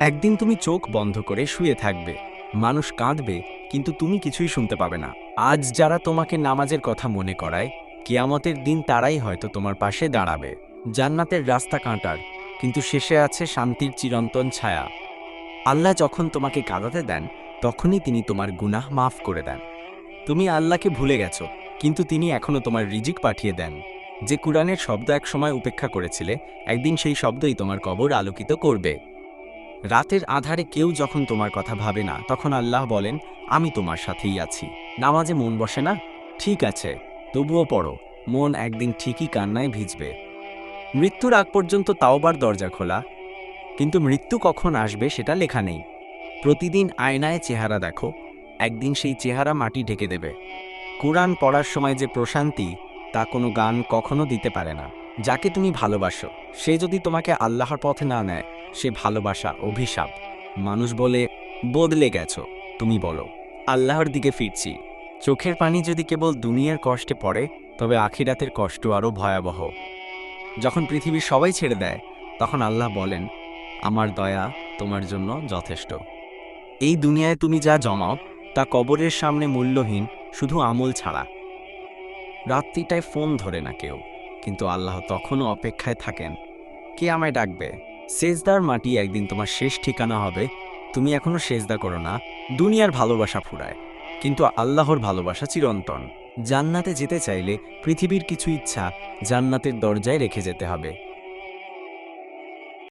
একদিন তুমি চোখ বন্ধ করে শুয়ে থাকবে, মানুষ কাঁদবে, কিন্তু তুমি কিছুই শুনতে পাবে না। আজ যারা তোমাকে নামাজের কথা মনে করায়, কিয়ামতের দিন তারাই হয়তো তোমার পাশে দাঁড়াবে। জান্নাতের রাস্তা কাঁটার, কিন্তু শেষে আছে শান্তির চিরন্তন ছায়া। আল্লাহ যখন তোমাকে কাঁদাতে দেন, তখনই তিনি তোমার গুনাহ মাফ করে দেন। তুমি আল্লাহকে ভুলে গেছো, কিন্তু তিনি এখনও তোমার রিজিক পাঠিয়ে দেন। যে কুরআনের শব্দ একসময় উপেক্ষা করেছিলে, একদিন সেই শব্দই তোমার কবর আলোকিত করবে। রাতের আধারে কেউ যখন তোমার কথা ভাবে না, তখন আল্লাহ বলেন, আমি তোমার সাথেই আছি। নামাজে মন বসে না? ঠিক আছে, তবুও পড়ো, মন একদিন ঠিকই কান্নায় ভিজবে। মৃত্যুর আগ পর্যন্ত তাওবার দরজা খোলা, কিন্তু মৃত্যু কখন আসবে সেটা লেখা নেই। প্রতিদিন আয়নায় চেহারা দেখো, একদিন সেই চেহারা মাটি ঢেকে দেবে। কোরআন পড়ার সময় যে প্রশান্তি, তা কোনো গান কখনো দিতে পারে না। যাকে তুমি ভালোবাসো, সে যদি তোমাকে আল্লাহর পথে না নেয়, সে ভালোবাসা অভিশাপ। মানুষ বলে, বদলে গেছো, তুমি বলো, আল্লাহর দিকে ফিরছি। চোখের পানি যদি কেবল দুনিয়ার কষ্টে পড়ে, তবে আখিরাতের কষ্ট আরও ভয়াবহ। যখন পৃথিবীর সবাই ছেড়ে দেয়, তখন আল্লাহ বলেন, আমার দয়া তোমার জন্য যথেষ্ট। এই দুনিয়ায় তুমি যা জমাও, তা কবরের সামনে মূল্যহীন, শুধু আমল ছাড়া। রাত্রিটায় ফোন ধরে না কেউ, কিন্তু আল্লাহ তখনও অপেক্ষায় থাকেন, কে আমায় ডাকবে। সেজদার মাটি একদিন তোমার শেষ ঠিকানা হবে। তুমি এখনো সেজদা করো না। দুনিয়ার ভালোবাসা ফুরায়, কিন্তু আল্লাহর ভালোবাসা চিরন্তন। জান্নাতে যেতে চাইলে পৃথিবীর কিছু ইচ্ছা জান্নাতের দরজায় রেখে যেতে হবে।